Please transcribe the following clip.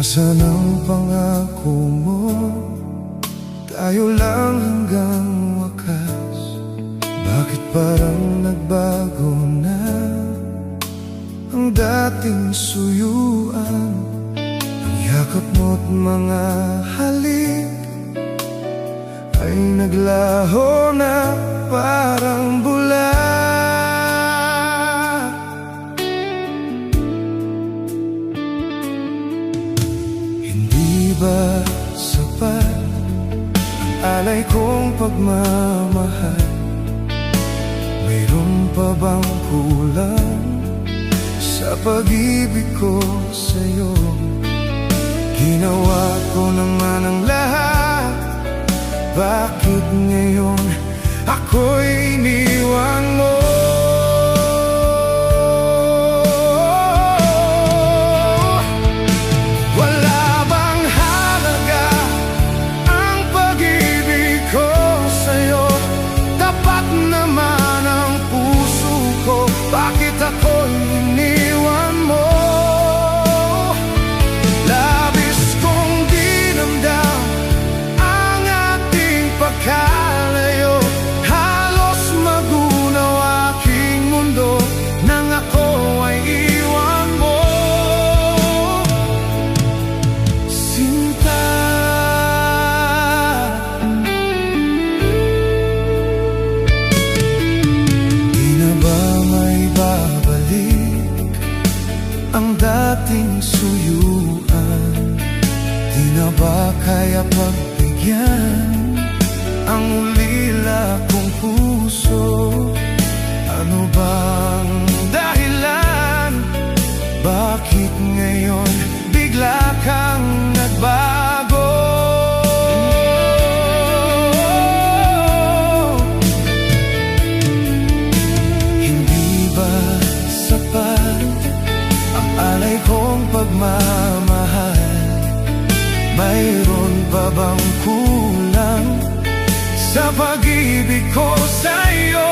Nasaan ang pangako mo? Tayo lang hanggang wakas. Bakit parang nagbago na ang dating suyuan? Ang yakap mo't mga halik ay naglaho na parang bula. Hindi ba sapat ang alay kong pagmamahal? Mayroon pa bang kulang sa pag-ibig ko sa'yo? Ginawa ko naman ang lahat, bakit ngayon ako'y iniwan mo? Wala bang halaga ang pag-ibig ko sa'yo? Tapat naman ang puso ko, bakit ako'y iniwan mo? Labis kong dinamdam ang ating pagkalayo. Halos magunaw aking mundo nang ako ay iwan mo, Sinta. Di na ba may babalik ang dating suyuan? Di na ba kaya pagbigyan ang ulila kong puso? Ano bang dahilan? Bakit ngayon bigla kang nagbago? Hindi ba sapat ang alay kong pagmamahal? Mayroon pa bang kulang sa pag-ibig ko sa'yo?